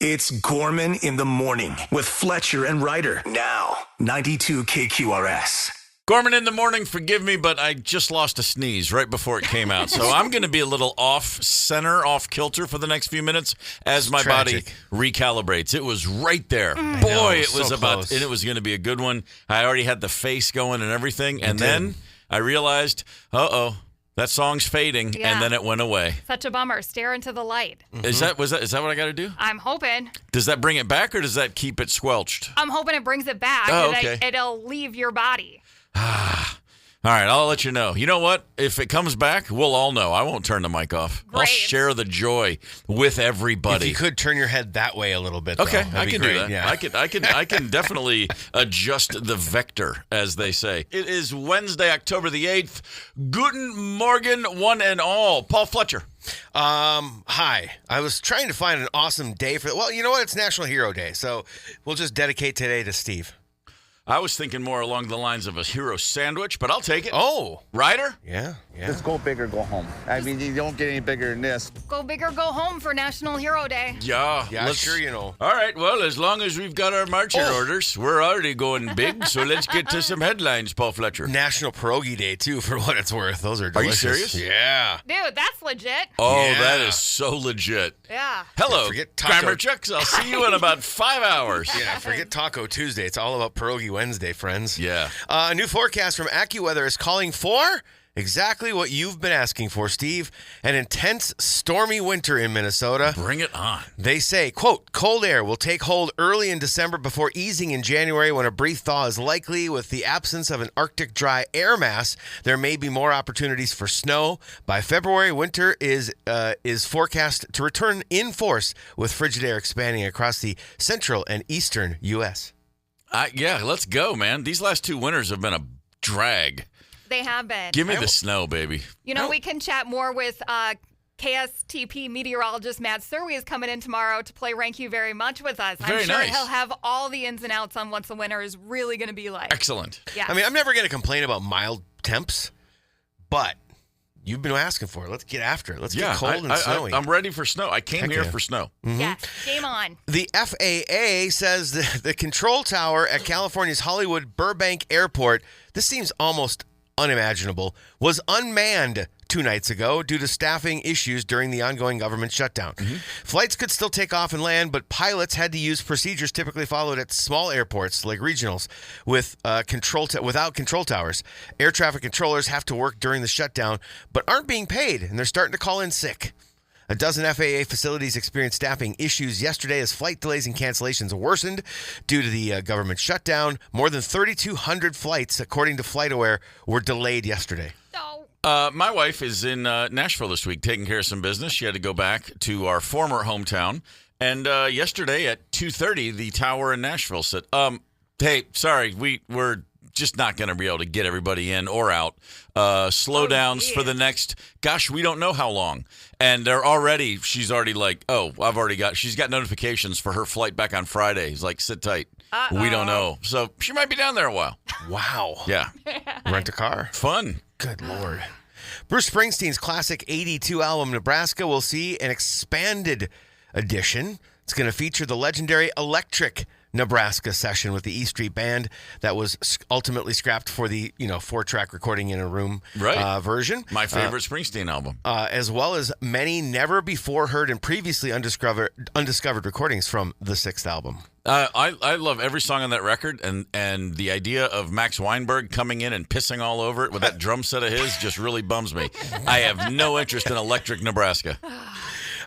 It's Gorman in the morning with Fletcher and Ryder. Now, 92 KQRS. Gorman in the morning, forgive me, but I just lost a sneeze right before it came out. So I'm going to be a little off-center, off-kilter for the next few minutes as my body recalibrates. It was right there. Boy, it was about, and it was going to be a good one. I already had the face going and everything. And then I realized, that song's fading, and then it went away. Such a bummer. Stare into the light. Mm-hmm. Is that what I got to do? I'm hoping. Does that bring it back, or does that keep it squelched? I'm hoping it brings it back. Oh, okay. It'll leave your body. All right, I'll let you know. You know what? If it comes back, we'll all know. I won't turn the mic off. Great. I'll share the joy with everybody. If you could turn your head that way a little bit, okay, I can do that. Yeah. I can definitely adjust the vector, as they say. It is Wednesday, October the 8th. Guten Morgen, one and all. Paul Fletcher. Hi. I was trying to find an awesome day for. Well, you know what? It's National Hero Day, so we'll just dedicate today to Steve. I was thinking more along the lines of a hero sandwich, but I'll take it. Oh. Ryder? Yeah. Let's go big or go home. I mean, you don't get any bigger than this. Go big or go home for National Hero Day. Yeah, sure, you know. All right, well, as long as we've got our marching orders, we're already going big, so let's get to some headlines, Paul Fletcher. National Pierogi Day, too, for what it's worth. Those are delicious. Are you serious? Yeah. Dude, that's legit. Oh, Yeah. that is so legit. Yeah. Hello, forget Taco. Grammar Chucks. I'll see you in about 5 hours. Yeah, forget Taco Tuesday. It's all about Pierogi Wednesday, friends. Yeah. A new forecast from AccuWeather is calling for exactly what you've been asking for, Steve. An intense, stormy winter in Minnesota. Bring it on. They say, quote, cold air will take hold early in December before easing in January when a brief thaw is likely. With the absence of an Arctic dry air mass, there may be more opportunities for snow. By February, winter is forecast to return in force, with frigid air expanding across the central and eastern U.S. Yeah, let's go, man. These last 2 winters have been a drag. They have been. Give me the snow, baby. You know, we can chat more with KSTP meteorologist Matt Surwey is coming in tomorrow to play Rank You Very Much with us. Very I'm sure nice. he'll have all the ins and outs on what the winter is really going to be like. Excellent. Yeah. I mean, I'm never going to complain about mild temps, but you've been asking for it. Let's get after it. Let's get cold and snowy. I'm ready for snow. I came here for snow. Mm-hmm. Yeah, game on. The FAA says the control tower at California's Hollywood Burbank Airport, this seems almost unimaginable, was unmanned 2 nights ago due to staffing issues during the ongoing government shutdown. Mm-hmm. Flights could still take off and land, but pilots had to use procedures typically followed at small airports like regionals without control towers. Air traffic controllers have to work during the shutdown, but aren't being paid, and they're starting to call in sick. A dozen FAA facilities experienced staffing issues yesterday as flight delays and cancellations worsened due to the government shutdown. More than 3,200 flights, according to FlightAware, were delayed yesterday. My wife is in Nashville this week taking care of some business. She had to go back to our former hometown. And yesterday at 2:30, the tower in Nashville said, hey, sorry, we're just not going to be able to get everybody in or out. Slowdowns for the next, we don't know how long. And she's already like, she's got notifications for her flight back on Friday. He's like, sit tight. Uh-oh. We don't know. So she might be down there a while. Wow. Yeah. Rent a car. Fun. Good Lord. Bruce Springsteen's classic 82 album, Nebraska, will see an expanded edition. It's going to feature the legendary Electric Nebraska session with the E Street Band that was ultimately scrapped for the 4-track recording in a room version. My favorite Springsteen album. As well as many never before heard and previously undiscovered recordings from the 6th album. I love every song on that record, and the idea of Max Weinberg coming in and pissing all over it with that drum set of his just really bums me. I have no interest in Electric Nebraska.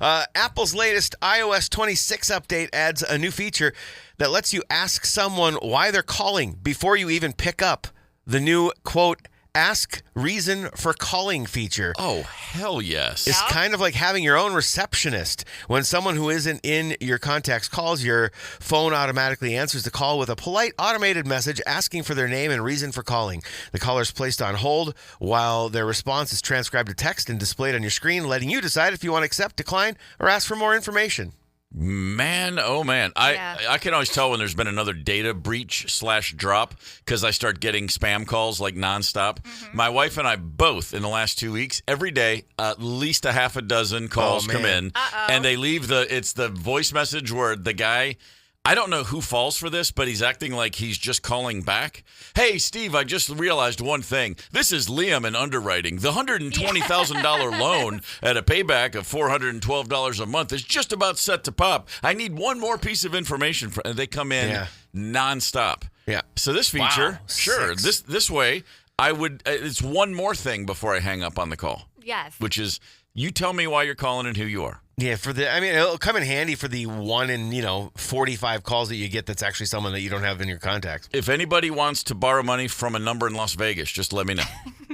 Apple's latest iOS 26 update adds a new feature that lets you ask someone why they're calling before you even pick up. The new, quote, ask reason for calling feature. Oh, hell yes. It's kind of like having your own receptionist. When someone who isn't in your contacts calls, your phone automatically answers the call with a polite automated message asking for their name and reason for calling. The caller is placed on hold while their response is transcribed to text and displayed on your screen, letting you decide if you want to accept, decline, or ask for more information. Man, oh man. I can always tell when there's been another data breach / drop because I start getting spam calls like nonstop. My wife and I both in the last 2 weeks, every day, at least a half a dozen calls come in. And they leave it's the voice message where the guy, I don't know who falls for this, but he's acting like he's just calling back. Hey, Steve, I just realized one thing. This is Liam in underwriting. The $120,000 loan at a payback of $412 a month is just about set to pop. I need one more piece of information. And they come in nonstop. Yeah. So this feature, Wow. sure, this way, it's one more thing before I hang up on the call. Yes. Which is, you tell me why you're calling and who you are. Yeah, it'll come in handy for the 1 in 45 calls that you get that's actually someone that you don't have in your contacts. If anybody wants to borrow money from a number in Las Vegas, just let me know.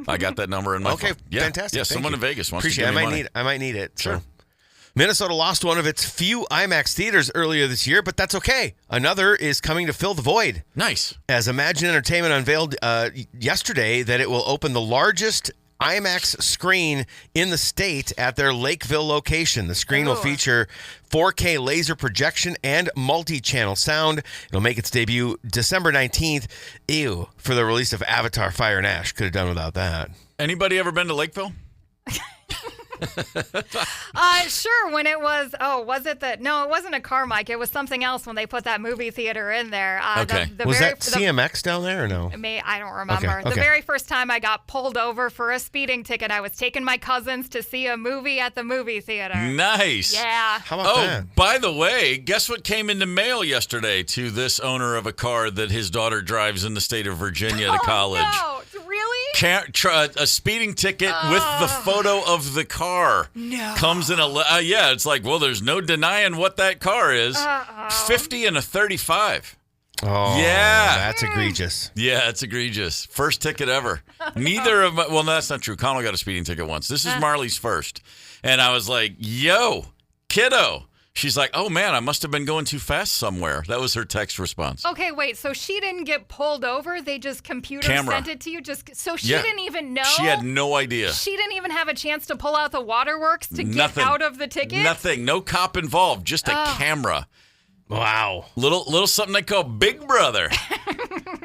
I got that number in my phone. Okay, fantastic. Yeah, Thank someone you. in Vegas wants Appreciate to give it. me money. I might need it. Sure. So. Minnesota lost one of its few IMAX theaters earlier this year, but that's okay. Another is coming to fill the void. Nice. As Imagine Entertainment unveiled yesterday that it will open the largest IMAX screen in the state at their Lakeville location. The screen will feature 4K laser projection and multi-channel sound. It'll make its debut December 19th. Ew, for the release of Avatar: Fire and Ash. Could have done without that. Anybody ever been to Lakeville? Sure. When it was, it wasn't a Carmike. It was something else when they put that movie theater in there. Okay. Was that CMX down there or no? I don't remember. Okay. The very first time I got pulled over for a speeding ticket, I was taking my cousins to see a movie at the movie theater. Nice. Yeah. How about that? By the way, guess what came in the mail yesterday to this owner of a car that his daughter drives in the state of Virginia to college? No, really? A speeding ticket with the photo of the car. No. Comes in it's like, well, there's no denying what that car is. 50 and a 35. Oh, yeah. That's egregious. Yeah, it's egregious. First ticket ever. Neither of my, well, no, that's not true. Connell got a speeding ticket once. This is Marley's first. And I was like, yo, kiddo. She's like, oh, man, I must have been going too fast somewhere. That was her text response. Okay, wait. So she didn't get pulled over? They just sent it to you? So she didn't even know? She had no idea. She didn't even have a chance to pull out the waterworks to Nothing. get out of the ticket? Nothing. No cop involved. Just a camera. Wow. Little something they call Big Brother.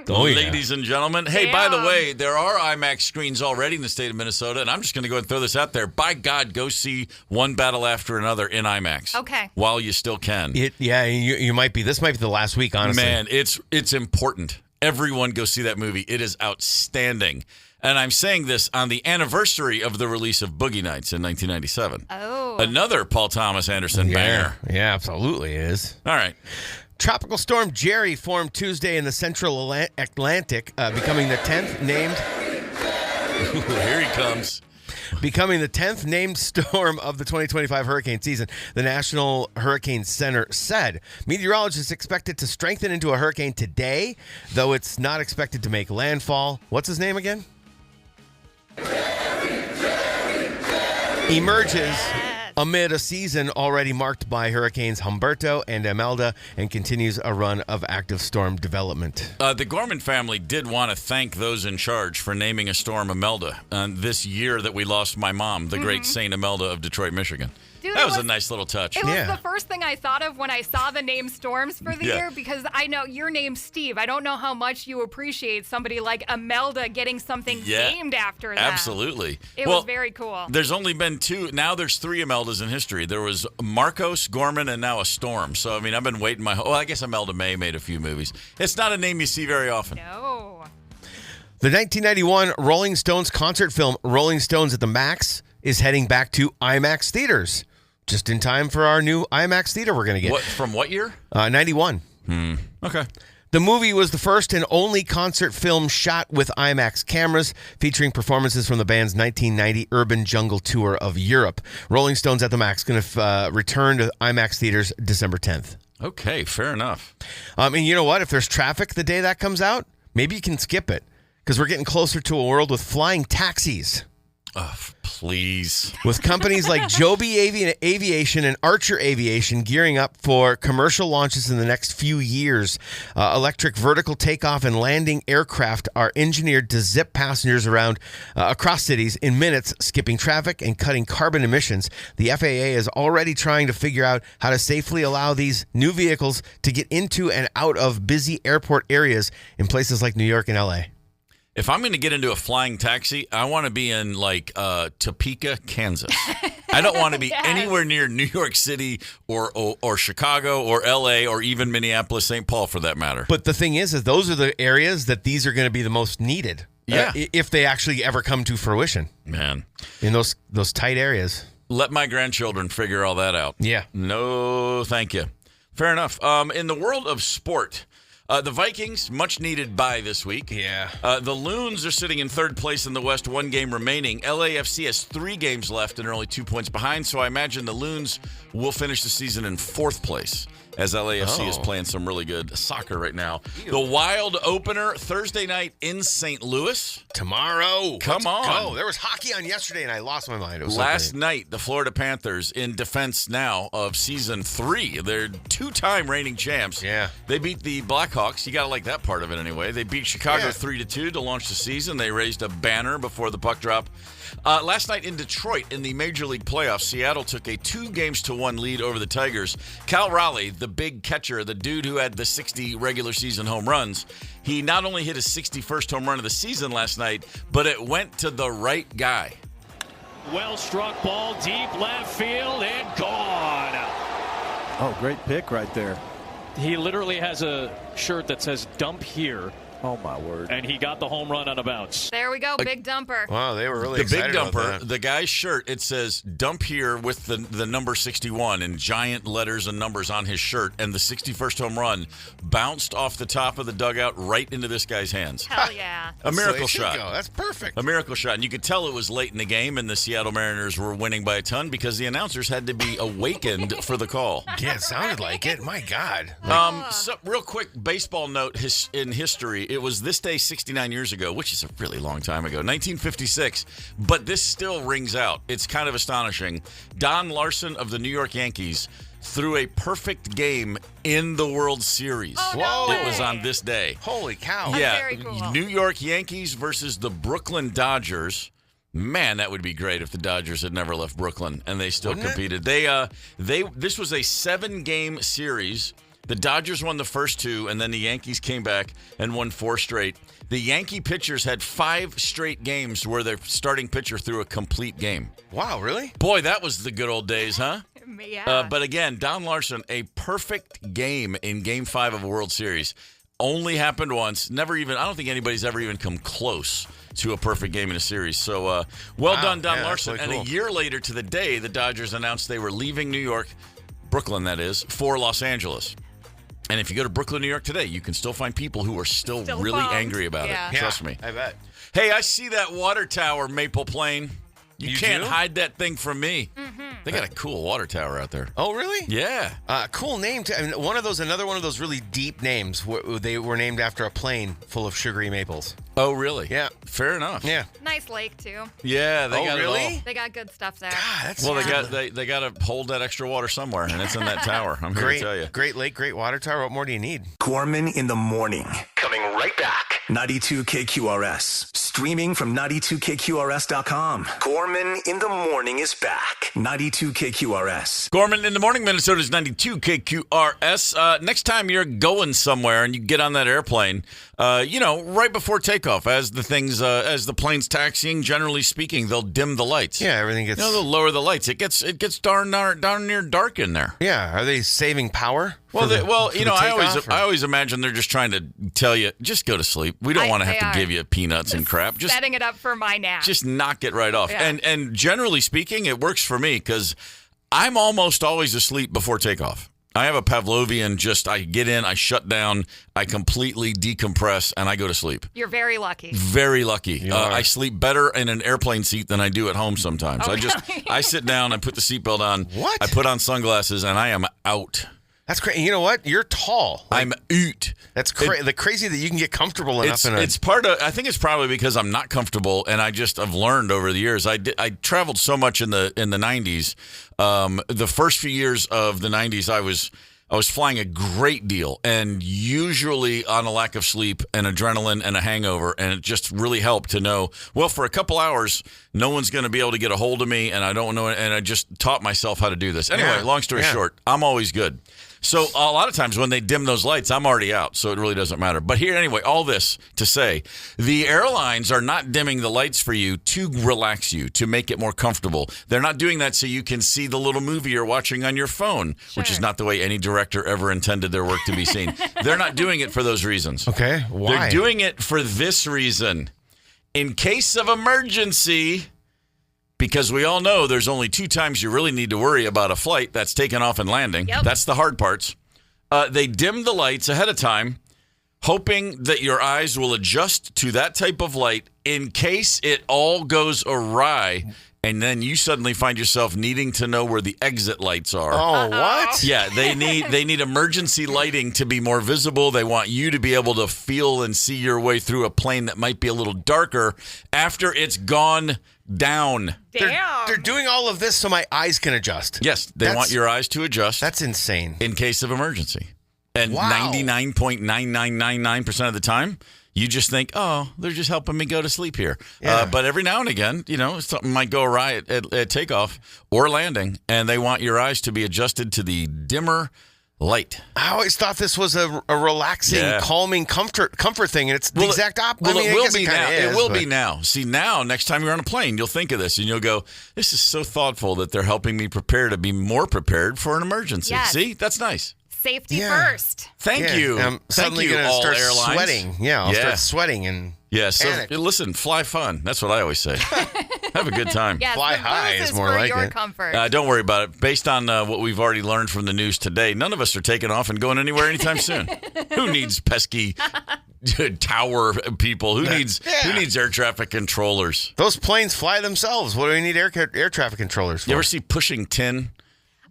Ladies and gentlemen. Hey, by the way, there are IMAX screens already in the state of Minnesota, and I'm just going to go and throw this out there. By God, go see one battle after another in IMAX. Okay. While you still can. You might be. This might be the last week, honestly. Man, it's important. Everyone go see that movie. It is outstanding. And I'm saying this on the anniversary of the release of Boogie Nights in 1997. Oh. Another Paul Thomas Anderson banger. Yeah, absolutely is. All right. Tropical storm Jerry formed Tuesday in the central Atlantic, becoming the 10th named. Here he comes. Becoming the 10th named storm of the 2025 hurricane season, the National Hurricane Center said. Meteorologists expect it to strengthen into a hurricane today, though it's not expected to make landfall. What's his name again? Emerges amid a season already marked by hurricanes Humberto and Imelda and continues a run of active storm development. The Gorman family did want to thank those in charge for naming a storm Imelda this year that we lost my mom, the great Saint Imelda of Detroit, Michigan. Dude, that was a nice little touch. It was the first thing I thought of when I saw the name Storms for the year, because I know your name's Steve. I don't know how much you appreciate somebody like Imelda getting something named after them. Absolutely. It was very cool. There's only been two. Now there's three Imeldas in history. There was Marcos, Gorman, and now a Storm. So, I mean, I've been waiting I guess Imelda May made a few movies. It's not a name you see very often. No. The 1991 Rolling Stones concert film Rolling Stones at the Max is heading back to IMAX theaters. Just in time for our new IMAX theater we're going to get. From what year? 91. Okay. The movie was the first and only concert film shot with IMAX cameras, featuring performances from the band's 1990 Urban Jungle Tour of Europe. Rolling Stones at the Max going to return to IMAX theaters December 10th. Okay, fair enough. And you know what? If there's traffic the day that comes out, maybe you can skip it, because we're getting closer to a world with flying taxis. Oh, please. With companies like Joby Aviation and Archer Aviation gearing up for commercial launches in the next few years, electric vertical takeoff and landing aircraft are engineered to zip passengers around across cities in minutes, skipping traffic and cutting carbon emissions. The FAA is already trying to figure out how to safely allow these new vehicles to get into and out of busy airport areas in places like New York and LA. If I'm going to get into a flying taxi, I want to be in like Topeka, Kansas. I don't want to be anywhere near New York City or Chicago or LA or even Minneapolis, St. Paul for that matter. But the thing is those are the areas that these are going to be the most needed. Yeah. If they actually ever come to fruition. Man. In those tight areas. Let my grandchildren figure all that out. Yeah. No, thank you. Fair enough. In the world of sport, the Vikings, much needed bye this week. Yeah. The Loons are sitting in third place in the West, 1 game remaining. LAFC has 3 games left and are only 2 points behind, so I imagine the Loons will finish the season in 4th place as LAFC is playing some really good soccer right now. The Wild opener Thursday night in St. Louis. Tomorrow. Come on. Go. There was hockey on yesterday, and I lost my mind. It was Last night, the Florida Panthers, in defense now of Season 3. They're 2-time reigning champs. Yeah. They beat the Blackhawks. You got to like that part of it anyway. They beat Chicago 3-2 to launch the season. They raised a banner before the puck drop. Last night in Detroit in the Major League playoffs, Seattle took a 2-1 lead over the Tigers. Cal Raleigh, the big catcher, the dude who had the 60 regular season home runs, he not only hit his 61st home run of the season last night, but it went to the right guy. Well struck ball, deep left field, and gone. Oh, great pick right there. He literally has a shirt that says dump here. Oh, my word. And he got the home run on a bounce. There we go, big dumper. Wow, they were really the big excited about dumper, that. the guy's shirt, it says dump here with the number 61 in giant letters and numbers on his shirt, and the 61st home run bounced off the top of the dugout right into this guy's hands. Hell yeah. A miracle So it should shot. go. That's perfect. A miracle shot. And you could tell it was late in the game, and the Seattle Mariners were winning by a ton because the announcers had to be awakened for the call. Yeah, it sounded like it. My God. So real quick baseball note in history. It was this day 69 years ago, which is a really long time ago, 1956, but this still rings out. It's kind of astonishing. Don Larson of the New York Yankees threw a perfect game in the World Series. Oh, no It was way. on this day. Holy cow. Yeah, very cool. New York Yankees versus the Brooklyn Dodgers. Man, that would be great if the Dodgers had never left Brooklyn and they still competed. This was a 7-game series. The Dodgers won the first 2, and then the Yankees came back and won 4 straight. The Yankee pitchers had 5 straight games where their starting pitcher threw a complete game. Wow, really? Boy, that was the good old days, huh? Yeah. But again, Don Larson, a perfect game in Game 5 of a World Series. Only happened once. I don't think anybody's ever even come close to a perfect game in a series. So, well done, Don Larson. Really cool. And a year later to the day, the Dodgers announced they were leaving New York, Brooklyn that is, for Los Angeles. And if you go to Brooklyn, New York today, you can still find people who are still really bummed. angry about Yeah. it. Trust me. I bet. Hey, I see that water tower, Maple Plain. You can't do? hide that thing from me. Mm-hmm. They got a cool water tower out there. Oh, really? Yeah. Cool name, too. I mean, another one of those really deep names. They were named after a plain full of sugary maples. Oh, really? Yeah. Fair enough. Yeah. Nice lake, too. Yeah, they got really? it all. They got good stuff there. God, that's Well, they got to hold that extra water somewhere, and it's in that tower. I'm here to tell you. Great lake, great water tower. What more do you need? Gorman in the morning. Coming right back. 92 KQRS. Streaming from 92KQRS.com. Gorman in the morning is back. 92 KQRS. Gorman in the morning, Minnesota's 92 KQRS. Next time you're going somewhere and you get on that airplane, right before takeoff, as the plane's taxiing, generally speaking, they'll dim the lights. Yeah, everything gets. They'll lower the lights. It gets darn near dark in there. Yeah, are they saving power? I always imagine they're just trying to tell you, just go to sleep. We don't want to have to give you peanuts and crap. Just setting it up for my nap. Just knock it right off. Yeah. And generally speaking, it works for me because I'm almost always asleep before takeoff. I have a Pavlovian, I get in, I shut down, I completely decompress, and I go to sleep. You're very lucky. Very lucky. You are. I sleep better in an airplane seat than I do at home sometimes. Oh, I sit down, I put the seatbelt on, What? I put on sunglasses, and I am out. That's crazy. You know what? You're tall. I'm oot. That's crazy that you can get comfortable enough. It's part of. I think it's probably because I'm not comfortable, and I've learned over the years. I traveled so much in the 90s. The first few years of the 90s, I was flying a great deal, and usually on a lack of sleep and adrenaline and a hangover, and it just really helped to know, well, for a couple hours, no one's going to be able to get a hold of me, and I don't know, and I just taught myself how to do this. Anyway, long story short, I'm always good. So a lot of times when they dim those lights, I'm already out, so it really doesn't matter. But here, anyway, all this to say, the airlines are not dimming the lights for you to relax you, to make it more comfortable. They're not doing that so you can see the little movie you're watching on your phone, which is not the way any director ever intended their work to be seen. They're not doing it for those reasons. Okay, why? They're doing it for this reason. In case of emergency, because we all know there's only 2 times you really need to worry about a flight. That's taking off and landing. Yep. That's the hard parts. They dim the lights ahead of time, hoping that your eyes will adjust to that type of light in case it all goes awry, and then you suddenly find yourself needing to know where the exit lights are. Oh, what? Yeah, they need emergency lighting to be more visible. They want you to be able to feel and see your way through a plane that might be a little darker after it's gone down. They're doing all of this so my eyes can adjust. Yes, they want your eyes to adjust. That's insane. In case of emergency. And Wow. 99.9999% of the time, you just think, oh, they're just helping me go to sleep here. Yeah. But every now and again, something might go awry at takeoff or landing, and they want your eyes to be adjusted to the dimmer light. I always thought this was a relaxing, calming comfort thing, and it's the exact opposite. Well, it will be now. It It will be now. See, now, next time you're on a plane, you'll think of this, and you'll go, this is so thoughtful that they're helping me prepare to be more prepared for an emergency. Yes. See? That's nice. Safety first. Thank you. I'm suddenly Thank you, going to all start airlines. sweating. Yeah, I'll start sweating and so panic. listen, fly fun. That's what I always say. Have a good time. Yes, Fly the high booth is is more for like your it. comfort. Don't worry about it. Based on what we've already learned from the news today, none of us are taking off and going anywhere anytime soon. Who needs pesky tower people? Who needs air traffic controllers? Those planes fly themselves. What do we need air traffic controllers for? You ever see Pushing Tin?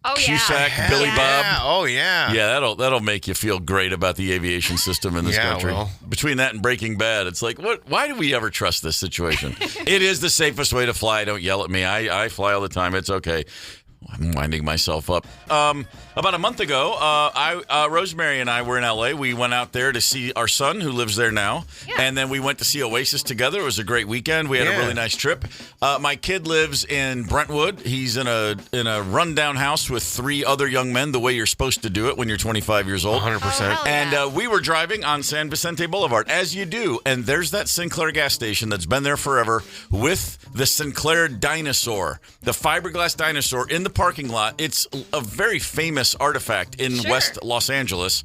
Oh, Cusack, yeah. Billy Bob. Oh, yeah. Yeah, that'll make you feel great about the aviation system in this country. Well. Between that and Breaking Bad, it's like, what? Why do we ever trust this situation? It is the safest way to fly. Don't yell at me. I fly all the time. It's okay. I'm winding myself up. About a month ago, Rosemary and I were in L.A. We went out there to see our son, who lives there now, and then we went to see Oasis together. It was a great weekend. We had a really nice trip. My kid lives in Brentwood. He's in a rundown house with 3 other young men, the way you're supposed to do it when you're 25 years old. 100%. And we were driving on San Vicente Boulevard, as you do, and there's that Sinclair gas station that's been there forever with the Sinclair dinosaur, the fiberglass dinosaur in the parking lot. It's a very famous artifact in West Los Angeles.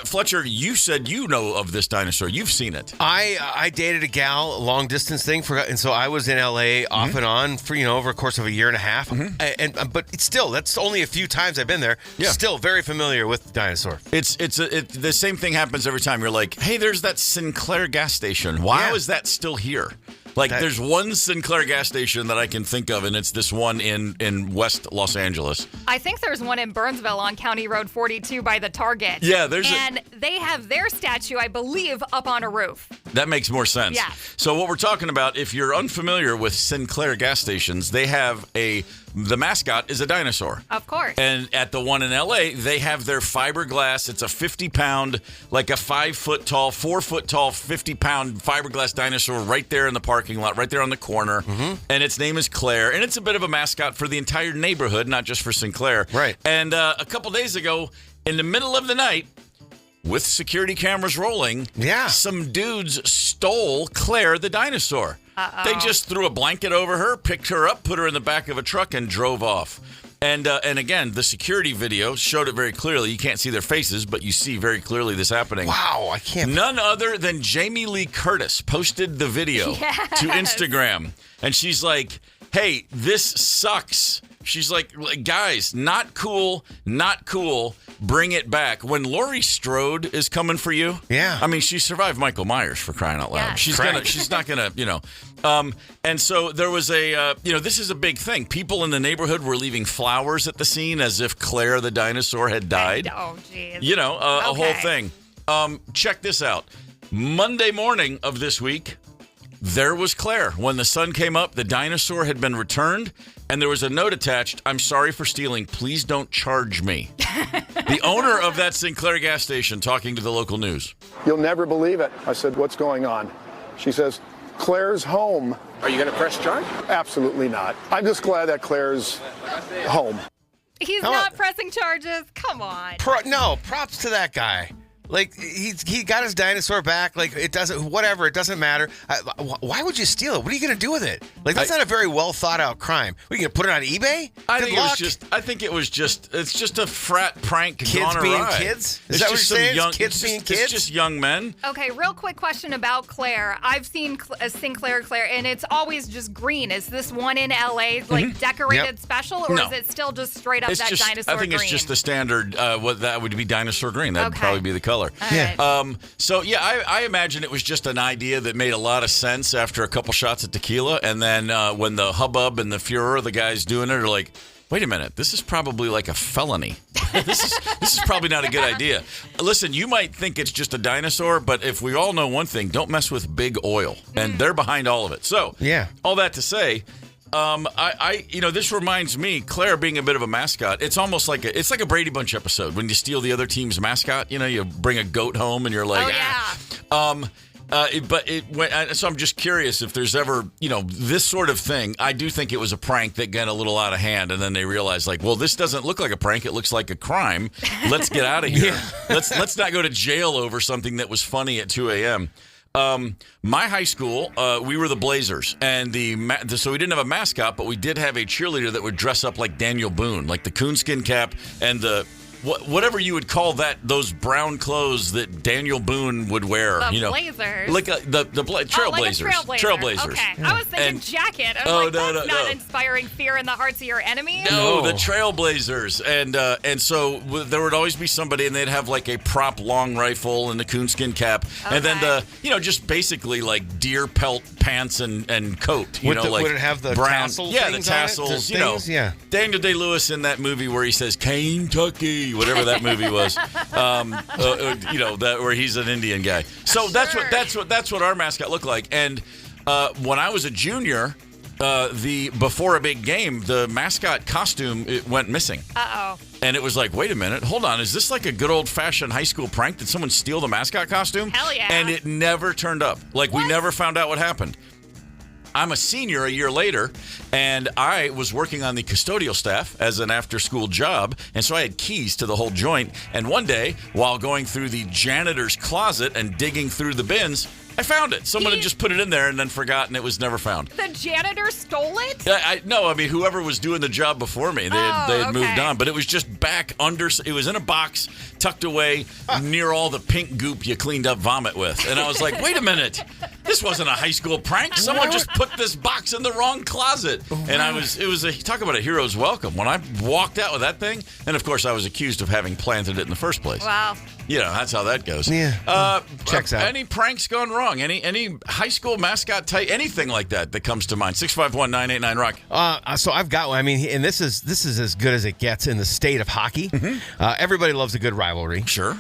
Fletcher, you said you know of this dinosaur. You've seen it. I dated a gal, a long distance thing, and so I was in LA off and on for over a course of a year and a half. But it's still, that's only a few times I've been there. Yeah. Still very familiar with the dinosaur. The same thing happens every time. You're like, hey, there's that Sinclair gas station. Why is that still here? There's one Sinclair gas station that I can think of, and it's this one in West Los Angeles. I think there's one in Burnsville on County Road 42 by the Target. Yeah, and they have their statue, I believe, up on a roof. That makes more sense. Yeah. So what we're talking about, if you're unfamiliar with Sinclair gas stations, they have the mascot is a dinosaur. Of course. And at the one in LA, they have their fiberglass. It's a 50-pound, like a 5-foot tall, 4-foot tall, 50-pound fiberglass dinosaur right there in the parking lot, right there on the corner. And its name is Claire. And it's a bit of a mascot for the entire neighborhood, not just for Sinclair. Right. And a couple days ago, in the middle of the night, with security cameras rolling, some dudes stole Claire the dinosaur. They just threw a blanket over her, picked her up, put her in the back of a truck, and drove off. And again, the security video showed it very clearly. You can't see their faces, but you see very clearly this happening. Wow, I can't. None other than Jamie Lee Curtis posted the video to Instagram. And she's like, hey, this sucks. She's like, guys, not cool, not cool. Bring it back. When Laurie Strode is coming for you, yeah. I mean, she survived Michael Myers, for crying out loud. Yeah. She's not gonna, and so there was a, this is a big thing. People in the neighborhood were leaving flowers at the scene as if Claire the dinosaur had died. Oh, jeez. A whole thing. Check this out. Monday morning of this week, there was Claire. When the sun came up, the dinosaur had been returned, and there was a note attached, "I'm sorry for stealing. Please don't charge me." The owner of that Sinclair gas station talking to the local news. You'll never believe it. I said, "What's going on?" She says, "Claire's home." Are you going to press charge? Absolutely not. I'm just glad that Claire's home. He's not pressing charges. Come on. Props to that guy. Like, he got his dinosaur back. Like, it doesn't matter. Why would you steal it? What are you going to do with it? Like, that's not a very well thought out crime. What, are you going to put it on eBay? I think it was just a frat prank kids gone being awry. Kids? Is that what you're saying? Kids being kids? It's just young men. Okay, real quick question about Claire. I've seen Sinclair Claire, and it's always just green. Is this one in LA decorated special, or is it still just straight up dinosaur green? I think it's just the standard. What that would be dinosaur green. That'd probably be the color. Yeah. I imagine it was just an idea that made a lot of sense after a couple shots of tequila, and then when the hubbub and the furor of the guys doing it are like, wait a minute, this is probably like a felony. This is probably not a good idea. Listen, you might think it's just a dinosaur, but if we all know one thing, don't mess with big oil, and they're behind all of it. So, all that to say, this reminds me, Claire being a bit of a mascot. It's almost like a Brady Bunch episode when you steal the other team's mascot. You bring a goat home and you're like, so I'm just curious if there's ever, this sort of thing. I do think it was a prank that got a little out of hand, and then they realized, like, well, this doesn't look like a prank. It looks like a crime. Let's get out of here. Let's not go to jail over something that was funny at 2 a.m. My high school, we were the Blazers, and so we didn't have a mascot, but we did have a cheerleader that would dress up like Daniel Boone, like the coonskin cap and the whatever you would call those brown clothes that Daniel Boone would wear. Blazers, like the Trailblazers. Like Trailblazers. Okay, I was thinking jacket. That's not inspiring fear in the hearts of your enemy. No, the Trailblazers, and so there would always be somebody, and they'd have like a prop long rifle and the coonskin cap, and then just basically like deer pelt pants and coat. Would it have the brown tassel? Yeah, the tassels. Daniel Day-Lewis in that movie where he says Kentucky, whatever that movie was. That where he's an Indian guy. So that's what our mascot looked like. And when I was a junior, before a big game, the mascot costume went missing. Uh-oh. And it was like, wait a minute, hold on. Is this like a good old-fashioned high school prank? Did someone steal the mascot costume? Hell yeah. And it never turned up. Like, we never found out what happened. I'm a senior a year later, and I was working on the custodial staff as an after-school job, and so I had keys to the whole joint. And one day, while going through the janitor's closet and digging through the bins, I found it. Someone had just put it in there and then forgot, and it was never found. The janitor stole it? No, whoever was doing the job before me, they had moved on. But it was just back under, it was in a box, tucked away near all the pink goop you cleaned up vomit with. And I was like, wait a minute. This wasn't a high school prank. Someone just put this box in the wrong closet. And talk about a hero's welcome. When I walked out with that thing, and of course I was accused of having planted it in the first place. Wow. That's how that goes. Yeah. Checks out. Any pranks gone wrong? Any high school mascot type, anything like that comes to mind? 651-989-ROCK. So I've got one. And this is as good as it gets in the state of hockey. Mm-hmm. Everybody loves a good rivalry. Sure.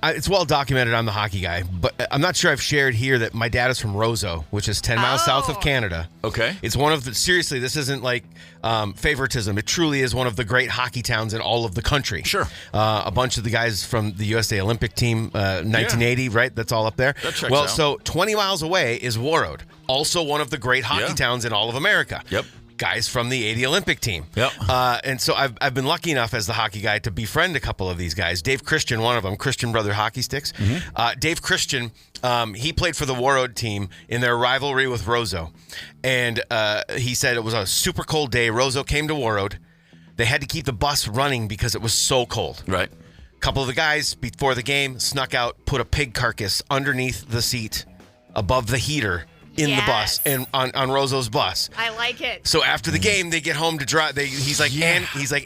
It's well documented. I'm the hockey guy, but I'm not sure I've shared here that my dad is from Roseau, which is 10 miles south of Canada. Okay. It's one of the, seriously, this isn't like favoritism. It truly is one of the great hockey towns in all of the country. Sure. A bunch of the guys from the USA Olympic team, 1980, right? That's all up there. That checks out. So 20 miles away is Warroad, also one of the great hockey towns in all of America. Yep. Guys from the 80 Olympic team. Yep. And so I've been lucky enough as the hockey guy to befriend a couple of these guys. Dave Christian, one of them, Christian Brother Hockey Sticks. Mm-hmm. Dave Christian, he played for the Warroad team in their rivalry with Roseau. And he said it was a super cold day. Roseau came to Warroad. They had to keep the bus running because it was so cold. Right. A couple of the guys before the game snuck out, put a pig carcass underneath the seat above the heater in the bus and on Rozo's bus. I like it. So after the game, they get home to drive. He's like,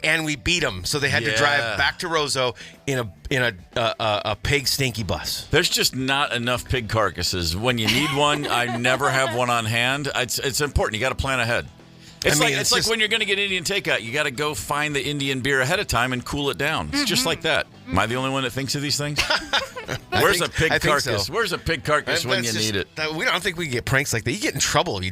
and we beat them. So they had to drive back to Rozo in a pig stinky bus. There's just not enough pig carcasses. When you need one, I never have one on hand. It's important. You got to plan ahead. It's like when you're going to get Indian takeout, you got to go find the Indian beer ahead of time and cool it down. It's just like that. Am I the only one that thinks of these things? Where's a pig carcass? Where's a pig carcass when you need it? We don't think we can get pranks like that. You get in trouble if you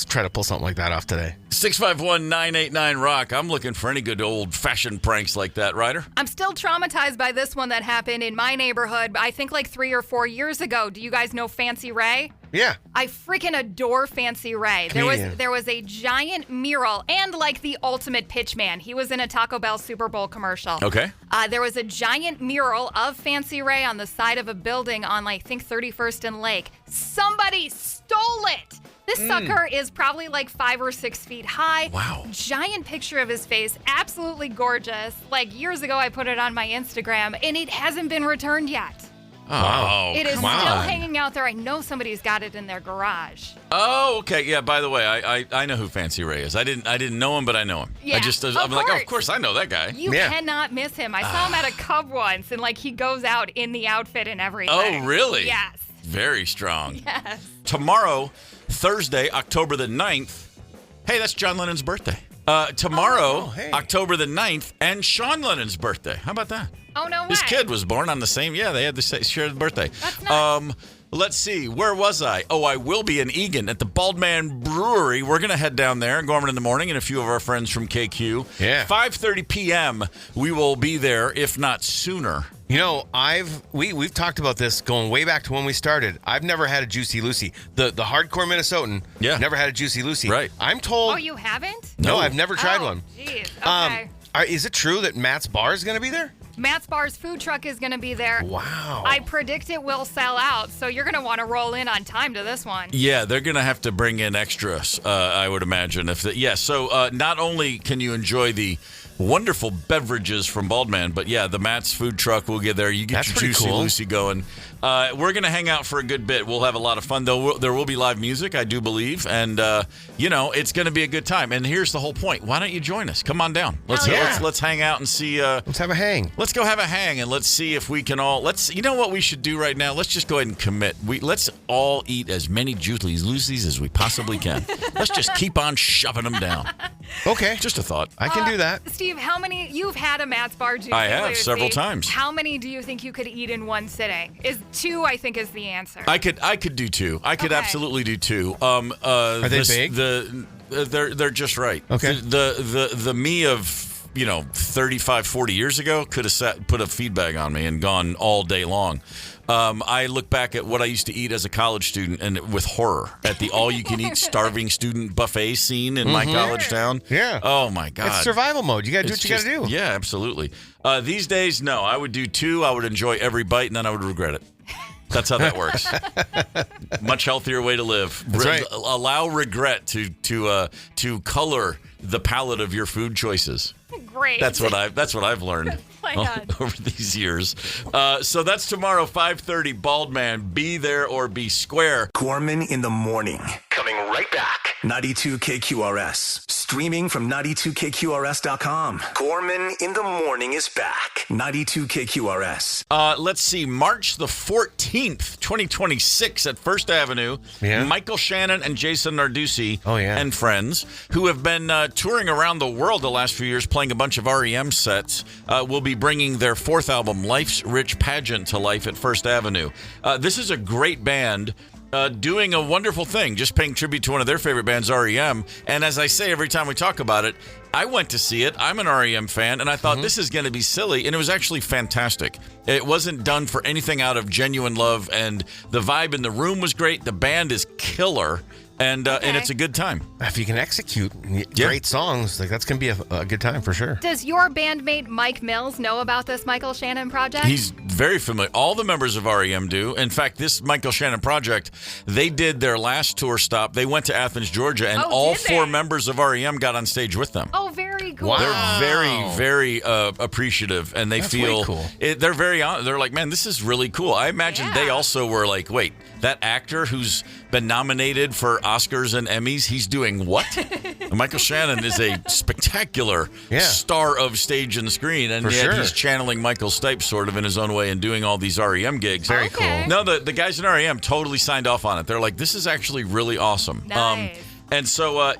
try to pull something like that off today. 651-989-ROCK. I'm looking for any good old-fashioned pranks like that, Ryder. I'm still traumatized by this one that happened in my neighborhood, I think like 3 or 4 years ago. Do you guys know Fancy Ray? Yeah. I freaking adore Fancy Ray. There was a giant mural and like the ultimate pitch man. He was in a Taco Bell Super Bowl commercial. Okay. There was a giant mural of Fancy Ray on the side of a building on like, I think 31st and Lake. Somebody stole it. This sucker is probably like 5 or 6 feet high. Wow. Giant picture of his face. Absolutely gorgeous. Like years ago, I put it on my Instagram and it hasn't been returned yet. Oh, it is still hanging out there. I know somebody's got it in their garage. Oh, okay. Yeah. By the way, I know who Fancy Ray is. I didn't know him, but I know him. Yeah, I'm like, oh, of course I know that guy. You cannot miss him. I saw him at a Cub once, and like he goes out in the outfit and everything. Oh, really? Yes. Very strong. Yes. Tomorrow, Thursday, October the 9th. Hey, that's John Lennon's birthday. Tomorrow, October the 9th, and Sean Lennon's birthday. How about that? Oh, no way. His kid was born on the same, they had the same shared birthday. That's nice. Let's see, where was I? Oh, I will be in Eagan at the Bald Man Brewery. We're going to head down there, Gorman in the morning, and a few of our friends from KQ. Yeah. 5:30 p.m. we will be there, if not sooner. You know, we've talked about this going way back to when we started. I've never had a Juicy Lucy. The hardcore Minnesotan never had a Juicy Lucy. Right. I'm told. Oh, you haven't? No, I've never tried one. Geez. Okay. Is it true that Matt's Bar is going to be there? Matt's Bar's food truck is going to be there. Wow. I predict it will sell out, so you're going to want to roll in on time to this one. Yeah, they're going to have to bring in extras, I would imagine. So not only can you enjoy the wonderful beverages from Baldman, but the Matt's food truck will get there. You get your Juicy Lucy going. We're going to hang out for a good bit. We'll have a lot of fun, though. There will be live music, I do believe, and it's going to be a good time. And here's the whole point: why don't you join us? Come on down. Let's hang out and see. Let's have a hang. Let's go have a hang, and let's see if we can all. You know what we should do right now? Let's just go ahead and commit. Let's all eat as many Juicy Lucy's as we possibly can. Let's just keep on shoving them down. Okay, just a thought. I can do that. Steve, how many? You've had a Matt's Bar Juicy I have Lucy. several times. How many do you think you could eat in one sitting? Is 2? I think is the answer. I could do 2. I could absolutely do 2. Are they big? They're just right. Okay. The me of 35, 40 years ago could have put a feed bag on me and gone all day long. I look back at what I used to eat as a college student and with horror at the all-you-can-eat starving student buffet scene in my college town. Yeah. Oh, my God. It's survival mode. You got to do what you got to do. Yeah, absolutely. These days, no. I would do 2. I would enjoy every bite, and then I would regret it. That's how that works. Much healthier way to live. That's right. Allow regret to color the palette of your food choices. Great. That's what I've learned over these years. So that's tomorrow, 5:30. Bald Man, be there or be square. Gorman in the morning. Coming right back. 92 KQRS. Streaming from 92KQRS.com. Gorman in the morning is back. 92 KQRS. Let's see. March the 14th, 2026 at First Avenue. Yeah. Michael Shannon and Jason Narducci and friends, who have been touring around the world the last few years playing a bunch of REM sets, will be bringing their 4th album, Life's Rich Pageant, to life at First Avenue. This is a great band. Doing a wonderful thing, just paying tribute to one of their favorite bands, REM. And as I say every time we talk about it, I went to see it. I'm an REM fan, and I thought this is going to be silly, and it was actually fantastic. It wasn't done for anything out of genuine love, and the vibe in the room was great. The band is killer. And it's a good time. If you can execute great songs, that's going to be a good time for sure. Does your bandmate Mike Mills know about this Michael Shannon project? He's very familiar. All the members of REM do. In fact, this Michael Shannon project, they did their last tour stop. They went to Athens, Georgia, and all 4 members of REM got on stage with them. Oh, very very cool. Wow. They're very, very appreciative, and they That's feel way cool. They're very they're like, man, this is really cool. I imagine they also were like, wait, that actor who's been nominated for Oscars and Emmys, he's doing what? Michael Shannon is a spectacular star of stage and screen, and yet he's channeling Michael Stipe sort of in his own way and doing all these REM gigs. Very cool. No, the guys in REM totally signed off on it. They're like, this is actually really awesome. Nice. And so,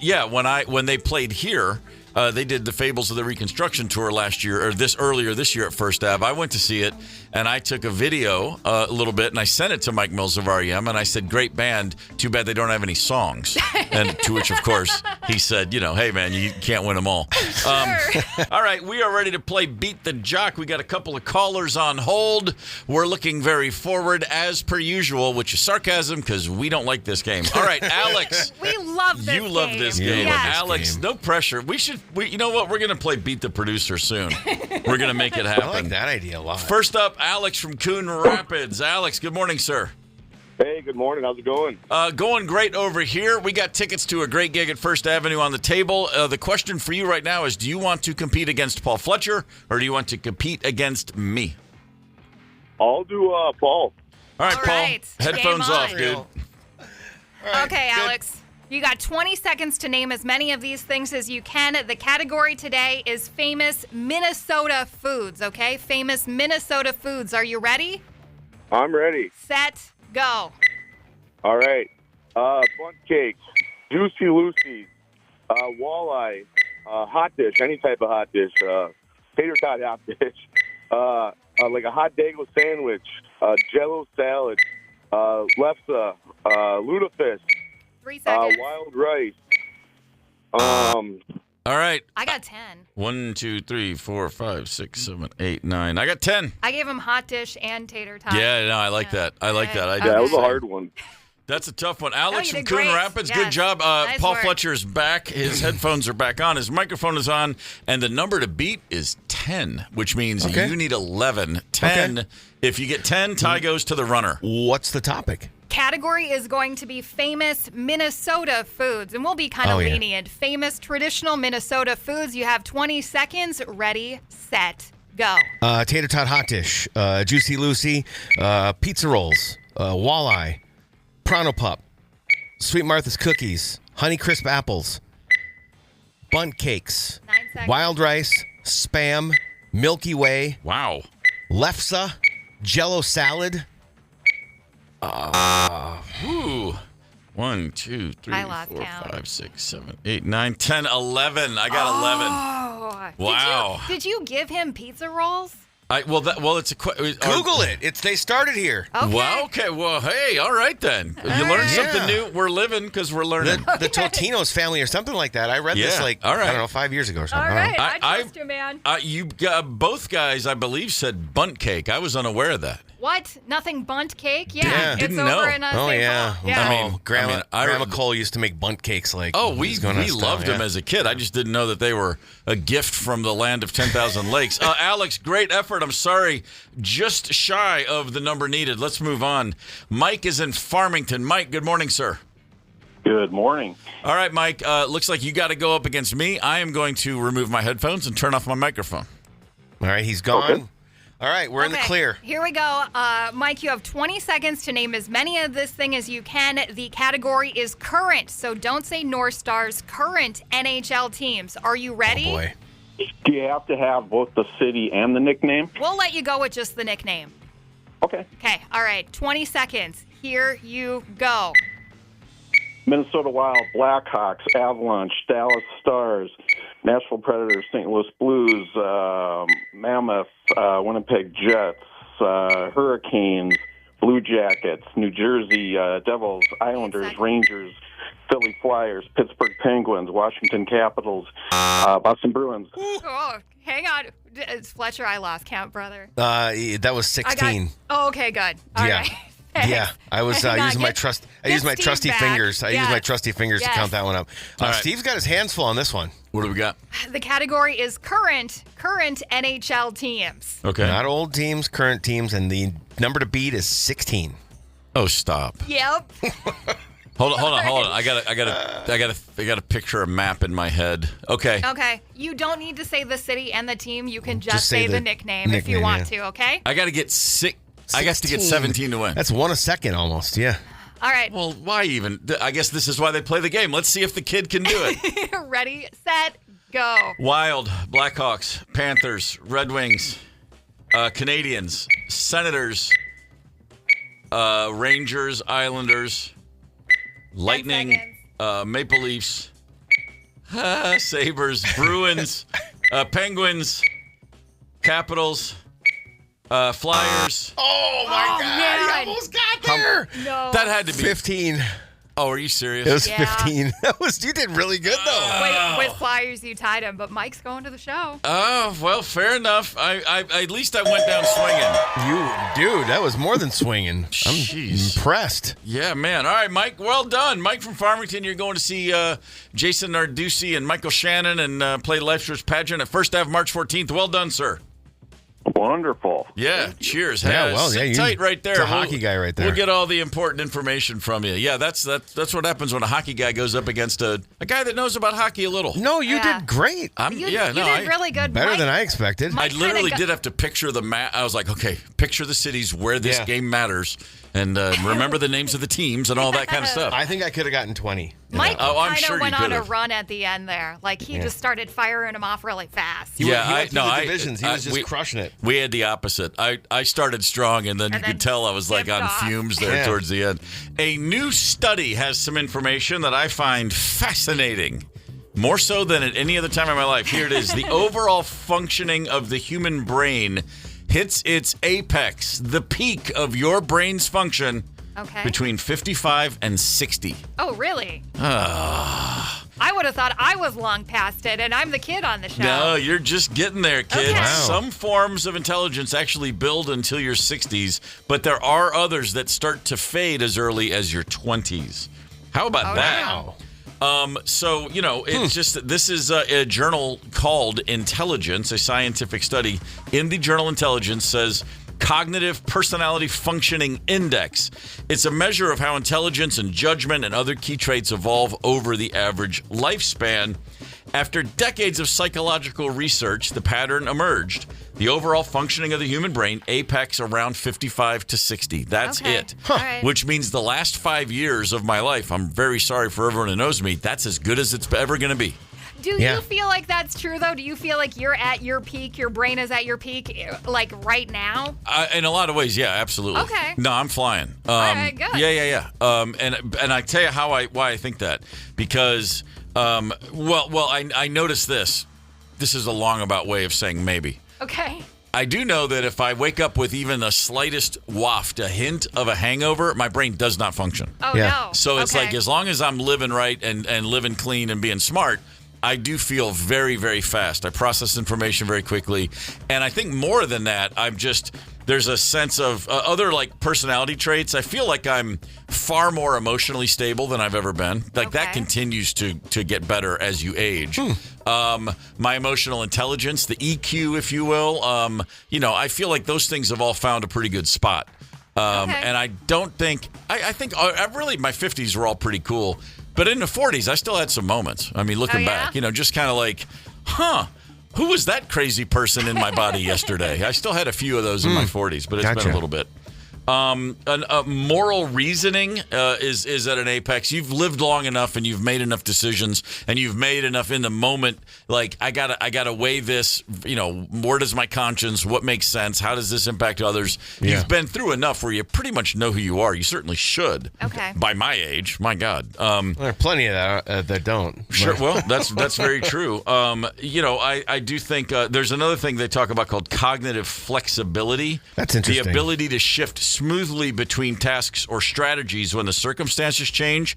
when they played here, they did the Fables of the Reconstruction tour last year, or earlier this year at First Ave. I went to see it, and I took a video a little bit, and I sent it to Mike Mills of REM, and I said, great band, too bad they don't have any songs. And to which, of course, he said, hey, man, you can't win them all. All right, we are ready to play Beat the Jock. We got a couple of callers on hold. We're looking very forward, as per usual, which is sarcasm, because we don't like this game. All right, Alex. We love this You love this game. Yes. Alex, no pressure. You know what? We're going to play Beat the Producer soon. We're going to make it happen. I like that idea a lot. First up, Alex from Coon Rapids. Alex, good morning, sir. Hey, good morning. How's it going? Going great over here. We got tickets to a great gig at First Avenue on the table. The question for you right now is, do you want to compete against Paul Fletcher, or do you want to compete against me? I'll do Paul. All right, All Paul. right. Headphones Game off, on. dude. Okay, Alex. You got 20 seconds to name as many of these things as you can. The category today is famous Minnesota foods, okay? Famous Minnesota foods. Are you ready? I'm ready. Set, go. All right. Bundt cakes, Juicy Lucy's, walleye, hot dish, any type of hot dish, tater tot hot dish, like a hot bagel sandwich, Jello salad, lefse, lutefisk, 3 seconds. wild rice. All right. I got 10. 1, 2, 3, 4, 5, 6, 7, 8, 9. I got 10. I gave him hot dish and tater tot. Yeah, no, I like that. I like that. I Okay. did. Yeah, that was a hard one. That's a tough one. Alex you from did Coon great. Rapids, Yes. good job. Nice Paul work. Fletcher's back. His headphones are back on. His microphone is on. And the number to beat is 10, which means you need 11. 10. Okay. If you get 10, tie goes to the runner. What's the topic? Category is going to be famous Minnesota foods, and we'll be kind of lenient. Famous traditional Minnesota foods. You have 20 seconds. Ready, set, go. Tater tot hot dish, Juicy Lucy, pizza rolls, walleye, Pronto Pup, Sweet Martha's cookies, Honey Crisp apples, Bundt cakes, 9 seconds. wild rice, Spam, Milky Way, Wow. lefse, Jello salad. Ooh. 1, 2, 3, I lost 4, count. 5, 6, 7, 8, 9, 10, 11. I got 11. Oh, Wow. Did you give him pizza rolls? It's a Google it. They started here. Okay. Well, okay. Well, hey, all right then. You learn something new. We're living because we're learning. The Totino's family or something like that. I read this Yeah, like, all right. I don't know, 5 years ago or All something. right. I- I trust you, man. You both guys, I believe, said Bundt cake. I was unaware of that. What? Nothing Bundt cake? Yeah. Yeah. It's Didn't over know. in Oh, St. yeah. Paul. Yeah. I mean, Grandma I- Cole used to make Bundt cakes like. Oh, we he's going out of style, loved them as a kid. I just didn't know that they were a gift from the land of 10,000 lakes. Alex, great effort. I'm sorry, just shy of the number needed. Let's move on. Mike is in Farmington. Mike, good morning, sir. Good morning. All right, Mike, looks like you got to go up against me. I am going to remove my headphones and turn off my microphone. All right, he's gone. Okay. All right, we're in the Okay, clear. Here we go. Mike, you have 20 seconds to name as many of this thing as you can. The category is current, so don't say North Stars. Current NHL teams. Are you ready? Oh, boy. Do you have to have both the city and the nickname? We'll let you go with just the nickname. Okay. Okay, all right. 20 seconds. Here you go. Minnesota Wild, Blackhawks, Avalanche, Dallas Stars, Nashville Predators, St. Louis Blues, Mammoth, Winnipeg Jets, Hurricanes, Blue Jackets, New Jersey Devils, Islanders, Rangers, Philly Flyers, Pittsburgh Penguins, Washington Capitals, Boston Bruins. Oh, hang on. It's Fletcher, I lost count, brother. That was 16. Oh, okay, good. All Yeah. right. Yeah, I was Hang on, using my get- trust. I get used my Steve trusty back. fingers. I used my Yes. trusty fingers to Yes. count that one up. All right. Steve's got his hands full on this one. What do we got? The category is current NHL teams. Okay. Not old teams, current teams, and the number to beat is 16. Oh, stop. Yep. Hold on. I gotta picture a map in my head. Okay. Okay. You don't need to say the city and the team. You can just say the nickname if you want to, okay? I gotta get 17 to win. That's 1 a second almost, yeah. All right. Well, why even? I guess this is why they play the game. Let's see if the kid can do it. Ready, set, go. Wild, Blackhawks, Panthers, Red Wings, Canadians, Senators, Rangers, Islanders, Lightning, Maple Leafs, Sabres, Bruins, Penguins, Capitals, Flyers. Oh, my God. Man. He almost got there. No. That had to be 15. Oh, are you serious? It was 15. You did really good, though. Wait, with Flyers, you tied him, but Mike's going to the show. Oh, well, fair enough. I at least I went down swinging. Dude, that was more than swinging. I'm impressed. Yeah, man. All right, Mike, well done. Mike from Farmington, you're going to see Jason Narducci and Michael Shannon and play Life's Pageant at First Ave March 14th. Well done, sir. Wonderful. Yeah, cheers. Yeah, well, sit yeah, tight right there. It's a hockey guy right there. We'll get all the important information from you. Yeah, that's what happens when a hockey guy goes up against a guy that knows about hockey a little. No, you did great. You did really good. Better than I expected. I literally did have to picture the map. I was like, okay, picture the cities where this game matters, and remember the names of the teams and all that kind of stuff. I think I could have gotten 20. Mike I'm sure went you on a could've. run at the end there. Like, he just started firing them off really fast. He went through the divisions. He was just crushing it. We had the opposite. I started strong, and then you could tell I was like on fumes there towards the end. A new study has some information that I find fascinating. More so than at any other time in my life. Here it is. The overall functioning of the human brain hits its apex, the peak of your brain's function, between 55 and 60. Oh, really? I would have thought I was long past it, and I'm the kid on the show. No, you're just getting there, kid. Okay. Wow. Some forms of intelligence actually build until your 60s, but there are others that start to fade as early as your 20s. How about that? Wow. So, it's just that this is a journal called Intelligence, a scientific study in the journal Intelligence says Cognitive Personality Functioning Index. It's a measure of how intelligence and judgment and other key traits evolve over the average lifespan. After decades of psychological research, the pattern emerged. The overall functioning of the human brain apex around 55 to 60. That's it. All right. Which means the last 5 years of my life, I'm very sorry for everyone who knows me, that's as good as it's ever going to be. Do you feel like that's true, though? Do you feel like you're at your peak, your brain is at your peak, like right now? In a lot of ways, yeah, absolutely. Okay. No, I'm flying. All right, good. Yeah. And I tell you why I think that. Because, I noticed this. This is a long-about way of saying maybe. Okay. I do know that if I wake up with even the slightest waft, a hint of a hangover, my brain does not function. Oh, no. So it's like as long as I'm living right and living clean and being smart, I do feel very, very fast. I process information very quickly. And I think more than that, there's a sense of other like personality traits. I feel like I'm far more emotionally stable than I've ever been. Like that continues to get better as you age. My emotional intelligence, the EQ, if you will, I feel like those things have all found a pretty good spot. And I don't think, I think really my 50s were all pretty cool. But in the 40s, I still had some moments. I mean, looking back, just kind of like, who was that crazy person in my body yesterday? I still had a few of those in my 40s, but it's been a little bit. Moral reasoning is at an apex. You've lived long enough and you've made enough decisions and you've made enough in the moment. Like I gotta weigh this. Where does my conscience? What makes sense? How does this impact others? Yeah. You've been through enough where you pretty much know who you are. You certainly should. Okay. By my age, my God. There are plenty of that don't. Sure. Well, that's very true. I do think there's another thing they talk about called cognitive flexibility. That's interesting. The ability to shift smoothly between tasks or strategies when the circumstances change.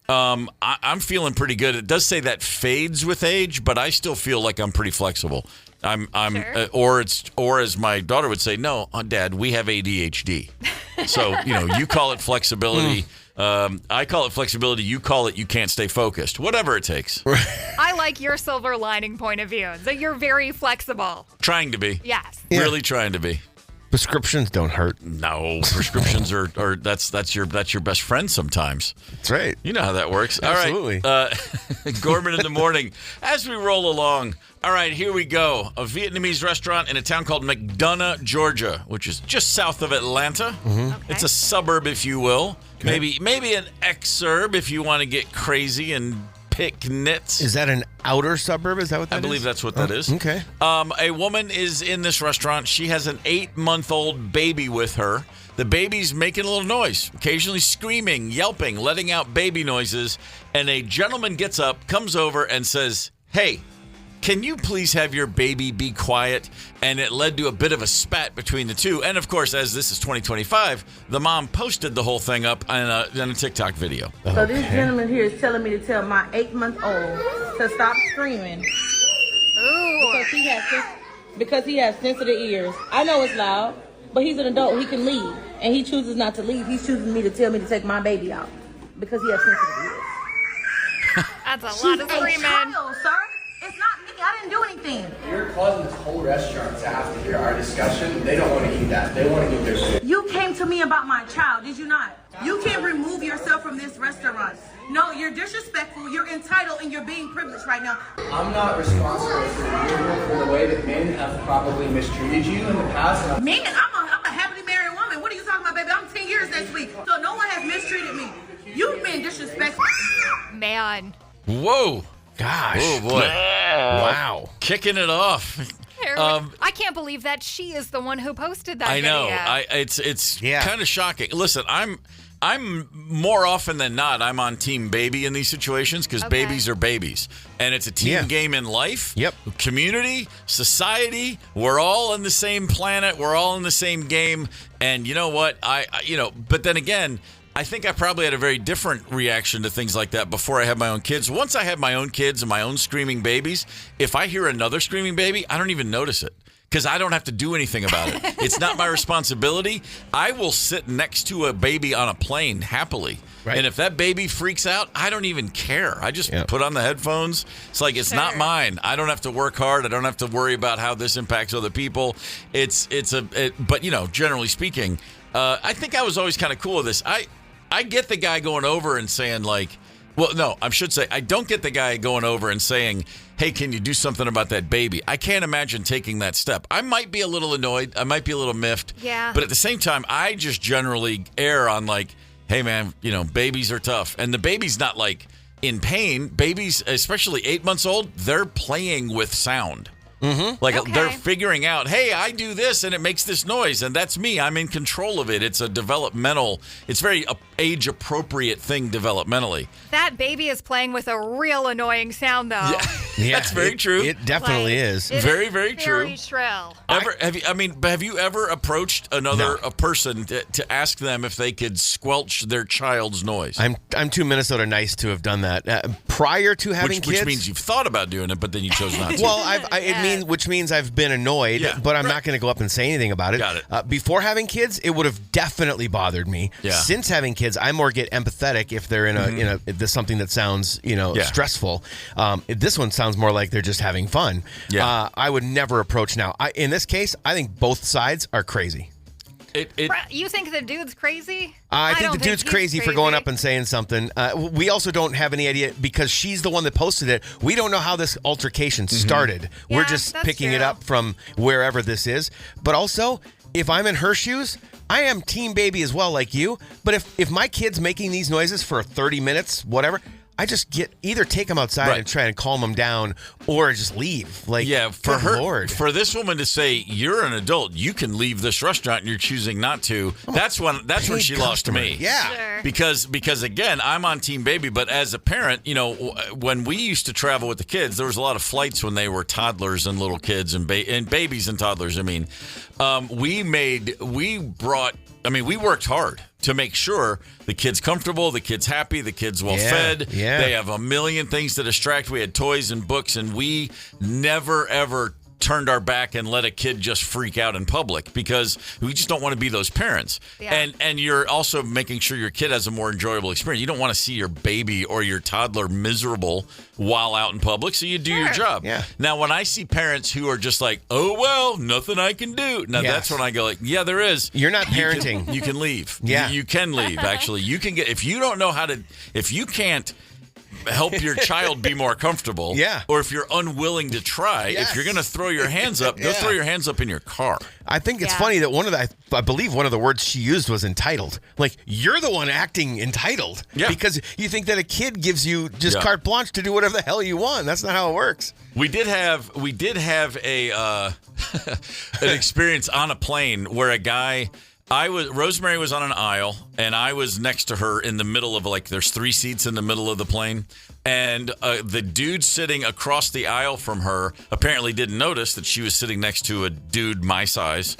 I'm feeling pretty good. It does say that fades with age, but I still feel like I'm pretty flexible. Or as my daughter would say, no, Dad, we have ADHD. So, you call it flexibility. I call it flexibility. You call it you can't stay focused. Whatever it takes. I like your silver lining point of view. That you're very flexible. Trying to be. Yes. Really trying to be. Prescriptions don't hurt. No, prescriptions are that's your best friend sometimes. That's right. You know how that works. Absolutely. All right. Gorman in the morning. As we roll along, all right, here we go. A Vietnamese restaurant in a town called McDonough, Georgia, which is just south of Atlanta. Okay. It's a suburb, if you will. Okay. Maybe an exurb if you want to get crazy and pick nits. Is that an outer suburb? Is that what that is? I believe that's what that is. Okay. A woman is in this restaurant. She has an 8-month-old baby with her. The baby's making a little noise, occasionally screaming, yelping, letting out baby noises. And a gentleman gets up, comes over, and says, "Hey, can you please have your baby be quiet?" And it led to a bit of a spat between the two. And, of course, as this is 2025, the mom posted the whole thing up in a TikTok video. So this gentleman here is telling me to tell my 8-month-old to stop screaming. Ooh. Because he has sensitive ears. I know it's loud, but he's an adult. He can leave. And he chooses not to leave. He's choosing me to tell me to take my baby out because he has sensitive ears. That's a lot of screaming. Child, sir. It's not me. I didn't do anything. You're causing this whole restaurant to have to hear our discussion. They don't want to eat that. They want to get their food. You came to me about my child, did you not? You can't remove yourself from this restaurant. No, you're disrespectful, you're entitled, and you're being privileged right now. I'm not responsible for the behavior, for the way that men have probably mistreated you in the past. Men? I'm a happily married woman. What are you talking about, baby? I'm 10 years next week, so no one has mistreated me. You've been disrespectful. Man. Whoa. Gosh. Oh, boy. Wow. Kicking it off. I can't believe that she is the one who posted that I know. video. It's kind of shocking. Listen, I'm more often than not, I'm on team baby in these situations because babies are babies. And it's a team game in life. Yep. Community, society, we're all on the same planet. We're all in the same game. And you know what? But then again, I think I probably had a very different reaction to things like that before I had my own kids. Once I have my own kids and my own screaming babies, if I hear another screaming baby, I don't even notice it because I don't have to do anything about it. It's not my responsibility. I will sit next to a baby on a plane happily. Right. And if that baby freaks out, I don't even care. I just put on the headphones. It's like, it's not mine. I don't have to work hard. I don't have to worry about how this impacts other people. But, generally speaking, I think I was always kind of cool with this. I get the guy going over and saying I don't get the guy going over and saying, "Hey, can you do something about that baby?" I can't imagine taking that step. I might be a little annoyed. I might be a little miffed. Yeah. But at the same time, I just generally err on like, hey, man, babies are tough. And the baby's not like in pain. Babies, especially 8 months old, they're playing with sound. Mm-hmm. Like they're figuring out, hey, I do this and it makes this noise and that's me. I'm in control of it. It's it's very age appropriate thing developmentally. That baby is playing with a real annoying sound though. Yeah, that's very true. It definitely is. Very, very true. Very shrill. Have you ever approached a person to ask them if they could squelch their child's noise? I'm too Minnesota nice to have done that. Prior to having kids, which means you've thought about doing it, but then you chose not to. Well, which means I've been annoyed, but I'm not going to go up and say anything about it. Got it. Before having kids, it would have definitely bothered me. Yeah. Since having kids, I more get empathetic if they're in there's something that sounds stressful. This one sounds more like they're just having fun. Yeah. I would never approach now. In this case, I think both sides are crazy. You think the dude's crazy? I think the dude's crazy for going up and saying something. We also don't have any idea because she's the one that posted it. We don't know how this altercation started. Yeah, we're just picking it up from wherever this is. But also, if I'm in her shoes, I am team baby as well, like you. But if my kid's making these noises for 30 minutes, whatever, I just either take them outside and try and calm them down, or just leave. Like, for this woman to say you're an adult, you can leave this restaurant, and you're choosing not to. That's when she lost me. Yeah, because again, I'm on team baby, but as a parent, when we used to travel with the kids, there was a lot of flights when they were toddlers and little kids and babies and toddlers. I mean, we worked hard to make sure the kid's comfortable, the kid's happy, the kid's well fed. Yeah. They have a million things to distract. We had toys and books, and we never, ever turned our back and let a kid just freak out in public because we just don't want to be those parents. Yeah. And you're also making sure your kid has a more enjoyable experience. You don't want to see your baby or your toddler miserable while out in public, so you do your job. Yeah. Now, when I see parents who are just like, oh, well, nothing I can do. Now, that's when I go like, yeah, there is. You're not parenting. You can leave. Yeah. You can leave, actually. You can get, if you don't know how to, if you can't help your child be more comfortable. Yeah. Or if you're unwilling to try, if you're going to throw your hands up, go throw your hands up in your car. I think it's funny that I believe one of the words she used was entitled. Like, you're the one acting entitled. Yeah. Because you think that a kid gives you just carte blanche to do whatever the hell you want. That's not how it works. We did have a an experience on a plane where a guy. Rosemary was on an aisle, and I was next to her in the middle of, like, there's 3 seats in the middle of the plane. And the dude sitting across the aisle from her apparently didn't notice that she was sitting next to a dude my size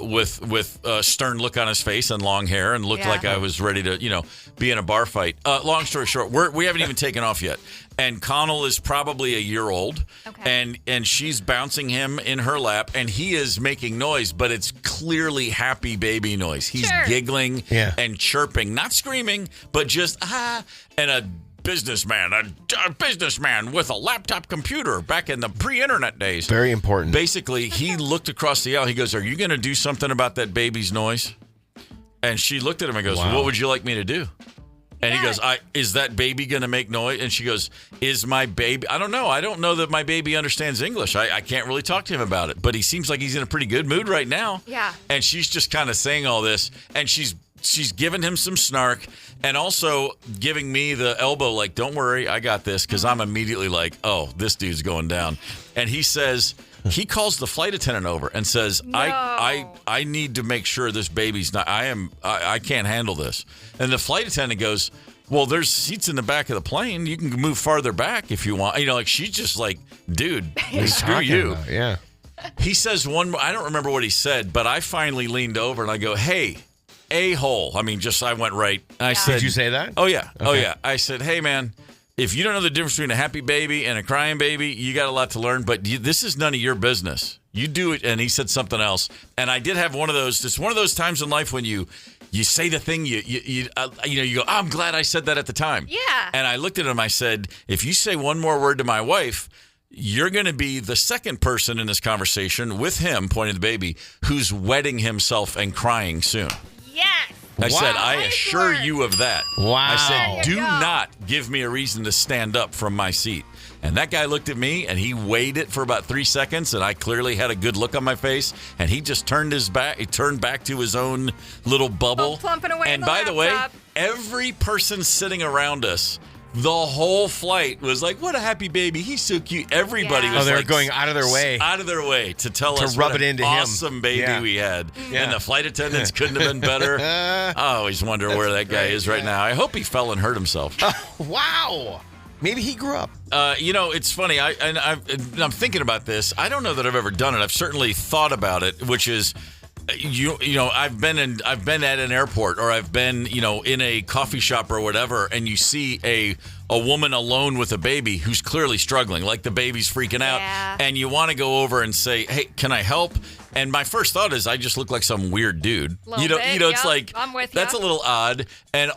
with a stern look on his face and long hair and looked like I was ready to, be in a bar fight. Long story short, we haven't even taken off yet. And Connell is probably a year old, and she's bouncing him in her lap, and he is making noise, but it's clearly happy baby noise. He's giggling and chirping, not screaming, but just, and a businessman with a laptop computer back in the pre-internet days. Very important. Basically, he looked across the aisle. He goes, are you going to do something about that baby's noise? And she looked at him and goes, what would you like me to do? And he goes, is that baby going to make noise? And she goes, is my baby? I don't know. I don't know that my baby understands English. I can't really talk to him about it. But he seems like he's in a pretty good mood right now. Yeah. And she's just kind of saying all this. And she's giving him some snark and also giving me the elbow like, don't worry, I got this. Because I'm immediately like, oh, this dude's going down. And he says... He calls the flight attendant over and says, I need to make sure this baby's not, I can't handle this. And the flight attendant goes, well, there's seats in the back of the plane. You can move farther back if you want. Like, she's just like, dude, screw you. About? Yeah. He says one more, I don't remember what he said, but I finally leaned over and I go, hey, a-hole. I went right. I said, did you say that? Oh, yeah. Okay. Oh, yeah. I said, hey, man. If you don't know the difference between a happy baby and a crying baby, you got a lot to learn. But this is none of your business. You do it. And he said something else. And I did have one of those. It's one of those times in life when you say the thing you go, oh, I'm glad I said that at the time. Yeah. And I looked at him. I said, if you say one more word to my wife, you're going to be the second person in this conversation with him, pointing to the baby, who's wetting himself and crying soon. Yes. I said, I assure you of that. Wow. I said, do not give me a reason to stand up from my seat. And that guy looked at me, and he weighed it for about 3 seconds, and I clearly had a good look on my face, and he just turned back to his own little bubble. Plumping away and in by the way, laptop. every person sitting around us, the whole flight was like, what a happy baby. He's so cute. Everybody was they were like, going out of their way. To tell us rub what it into an him. awesome baby we had. Yeah. And the flight attendants couldn't have been better. I always wonder where that guy is right now. I hope he fell and hurt himself. Wow. Maybe he grew up. It's funny. I'm thinking about this. I don't know that I've ever done it. I've certainly thought about it, which is, I've been at an airport, or I've been, in a coffee shop or whatever, and you see a woman alone with a baby who's clearly struggling, like the baby's freaking out, and you want to go over and say, hey, can I help? And my first thought is, I just look like some weird dude. It's like, I'm with that's ya. a little odd. And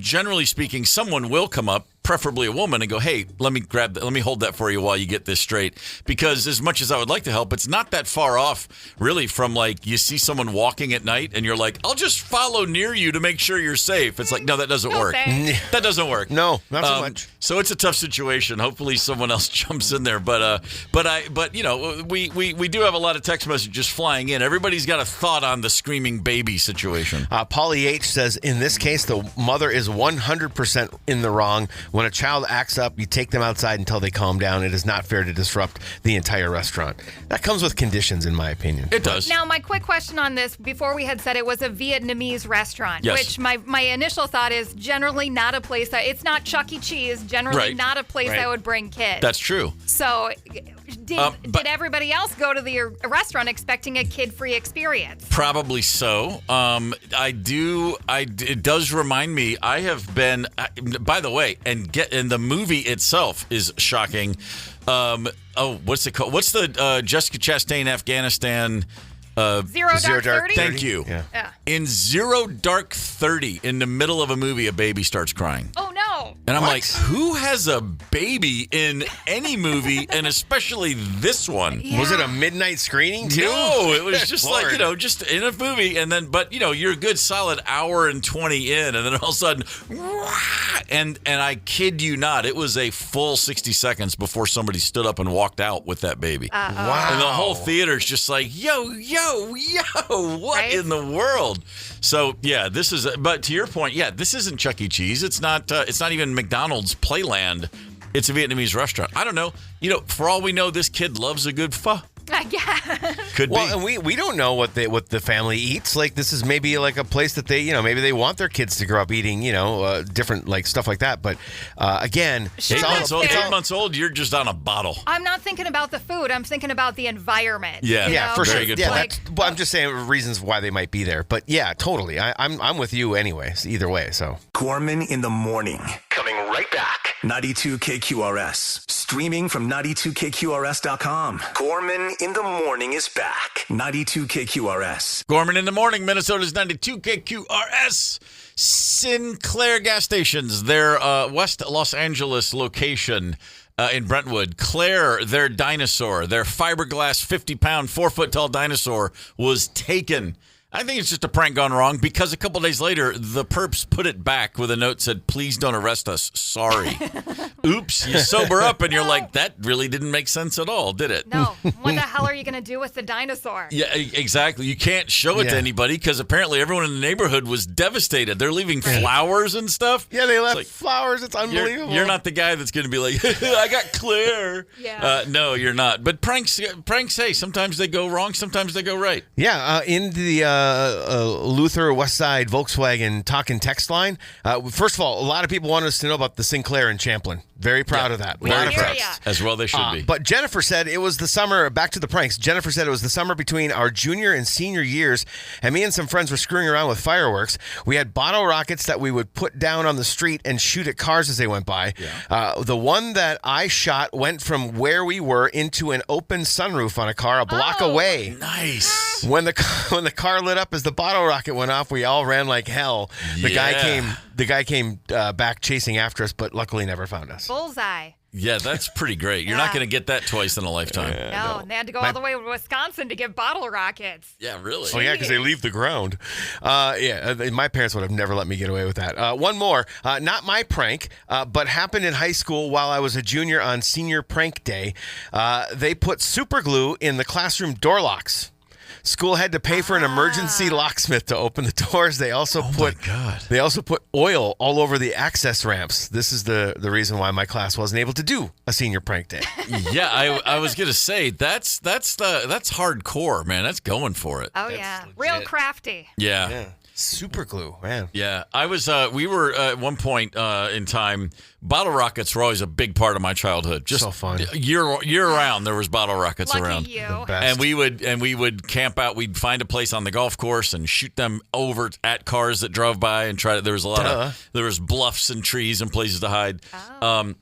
generally speaking, someone will come up, preferably a woman, and go, hey, let me hold that for you while you get this straight. Because as much as I would like to help, it's not that far off, really, from like you see someone walking at night and you're like, I'll just follow near you to make sure you're safe. It's like, no, that doesn't work. That doesn't work. No, not so much. So it's a tough situation. Hopefully someone else jumps in there. But we do have a lot of text messages flying in. Everybody's got a thought on the screaming baby situation. Polly H says, in this case, the mother is 100% in the wrong. When a child acts up, you take them outside until they calm down. It is not fair to disrupt the entire restaurant. That comes with conditions, in my opinion. It does. Now, my quick question on this, before we had said it was a Vietnamese restaurant, yes. Which my initial thought is generally not a place that, it's not Chuck E. Cheese, generally right. not a place right. that would bring kids. That's true. So Did everybody else go to the restaurant expecting a kid-free experience? Probably so. It does remind me. I have been. By the way, and the movie itself is shocking. What's it called? What's the Jessica Chastain Afghanistan? Zero Dark 30? Thank you. Yeah. In Zero Dark 30, in the middle of a movie, a baby starts crying. Oh, no. And I'm like, who has a baby in any movie, and especially this one? Yeah. Was it a midnight screening, too? No, it was just like, just in a movie. And then, but, you're a good solid hour and 20 in, and then all of a sudden, and I kid you not, it was a full 60 seconds before somebody stood up and walked out with that baby. Wow. And the whole theater's just like, yo, what right? in the world? So, yeah, this is, but to your point, yeah, this isn't Chuck E. Cheese. It's not even McDonald's Playland. It's a Vietnamese restaurant. I don't know. For all we know, this kid loves a good pho. Yeah. Could be. Well, and we don't know what the family eats. Like, this is maybe like a place that they, maybe they want their kids to grow up eating, different like stuff like that. But again, Sure. 8 months old, you're just on a bottle. I'm not thinking about the food. I'm thinking about the environment. Yeah, for sure. Very good Yeah, point. I'm just saying reasons why they might be there. But yeah, totally. I'm with you anyways. Either way. So Gorman in the morning. Coming right back. 92 KQRS. Streaming from 92KQRS.com. Gorman in the morning is back. 92 KQRS. Gorman in the morning, Minnesota's 92 KQRS. Sinclair gas stations, their West Los Angeles location in Brentwood. Claire, their dinosaur, their fiberglass 50-pound, 4-foot-tall dinosaur was taken. I think it's just a prank gone wrong because a couple days later, the perps put it back with a note that said, "Please don't arrest us. Sorry." Oops. You sober up and you're like, that really didn't make sense at all, did it? No. What the hell are you going to do with the dinosaur? Yeah, exactly. You can't show it to anybody because apparently everyone in the neighborhood was devastated. They're leaving flowers and stuff. yeah, they left flowers. It's unbelievable. You're not the guy that's going to be like, I got Claire. Yeah. No, you're not. But pranks, hey, sometimes they go wrong, sometimes they go right. Yeah, in the Luther West Side Volkswagen talk and text line. First of all, a lot of people wanted us to know about the Sinclair in Champlin. Very proud of that. Very proud. As well they should be. But Jennifer said it was the summer, back to the pranks. Jennifer said it was the summer between our junior and senior years, and me and some friends were screwing around with fireworks. We had bottle rockets that we would put down on the street and shoot at cars as they went by. Yeah. The one that I shot went from where we were into an open sunroof on a car a block away. Nice. When the car lit up as the bottle rocket went off, we all ran like hell. The guy came back chasing after us, but luckily never found us. Bullseye. Yeah, that's pretty great. You're not going to get that twice in a lifetime. No, and they had to go all the way to Wisconsin to get bottle rockets. Yeah, really. Oh, yeah, because they leave the ground. My parents would have never let me get away with that. One more. Not my prank, but happened in high school while I was a junior on senior prank day. They put super glue in the classroom door locks. School had to pay for an emergency locksmith to open the doors. They also put oil all over the access ramps. This is the reason why my class wasn't able to do a senior prank day. Yeah, I was gonna say that's hardcore, man. That's going for it. Oh yeah, real crafty. Yeah. Super glue, man. Yeah, I was. We were at one point in time. Bottle rockets were always a big part of my childhood. Just so fun. Year round, there was bottle rockets Lucky around. You. And we would camp out. We'd find a place on the golf course and shoot them over at cars that drove by and try to. There was a lot of there was bluffs and trees and places to hide. Oh.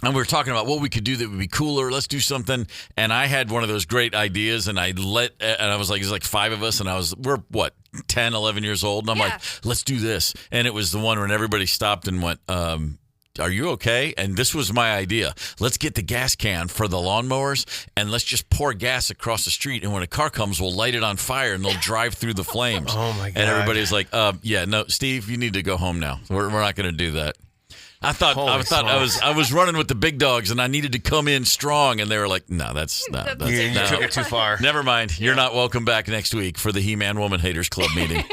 And we were talking about what we could do that would be cooler. Let's do something. And I had one of those great ideas, and I was like, there's like 5 of us, and we're 10, 11 years old. And I'm like, let's do this. And it was the one when everybody stopped and went, are you okay? And this was my idea. Let's get the gas can for the lawnmowers, and let's just pour gas across the street. And when a car comes, we'll light it on fire, and they'll drive through the flames. Oh, my God. And everybody's like, no, Steve, you need to go home now. We're not going to do that. I thought I was running with the big dogs, and I needed to come in strong, and they were like, "No, that's you took it too far. Never mind. You're not welcome back next week for the He-Man Woman Haters Club meeting."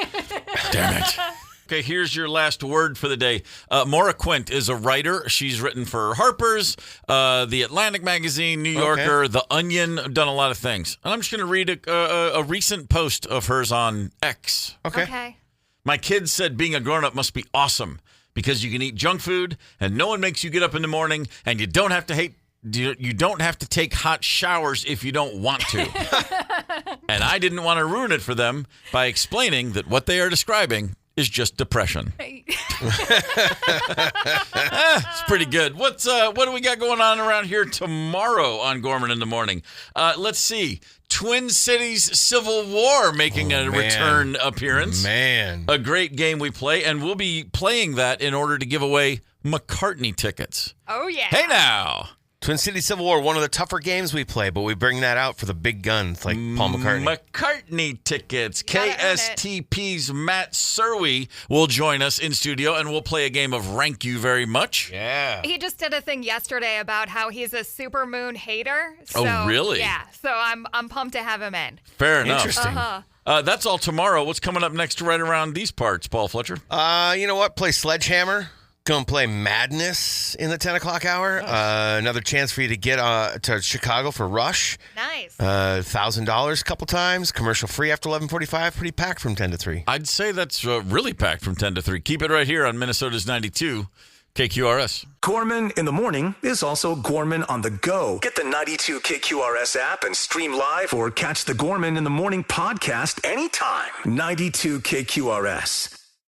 Damn it. Okay, here's your last word for the day. Maura Quint is a writer. She's written for Harper's, The Atlantic Magazine, New Yorker, The Onion, done a lot of things. And I'm just going to read a recent post of hers on X. Okay. My kids said being a grown-up must be awesome, because you can eat junk food, and no one makes you get up in the morning, and you don't have to you don't have to take hot showers if you don't want to. And I didn't want to ruin it for them by explaining that what they are describing is just depression. It's pretty good. What do we got going on around here tomorrow on Gorman in the Morning? Let's see. Twin Cities Civil War making a return appearance. Man. A great game we play, and we'll be playing that in order to give away McCartney tickets. Oh, yeah. Hey, now. Twin Cities Civil War, one of the tougher games we play, but we bring that out for the big guns like Paul McCartney. McCartney tickets. KSTP's Matt Serwy will join us in studio, and we'll play a game of Rank You Very Much. Yeah. He just did a thing yesterday about how he's a supermoon hater. So, oh, really? Yeah. So I'm pumped to have him in. Fair enough. Interesting. That's all tomorrow. What's coming up next right around these parts, Paul Fletcher? You know what? Play Sledgehammer. Going to play Madness in the 10 o'clock hour. Another chance for you to get to Chicago for Rush. Nice. $1,000 a couple times. Commercial free after 11:45. Pretty packed from 10 to 3. I'd say that's really packed from 10 to 3. Keep it right here on Minnesota's 92 KQRS. Gorman in the Morning is also Gorman on the go. Get the 92 KQRS app and stream live or catch the Gorman in the Morning podcast anytime. 92 KQRS.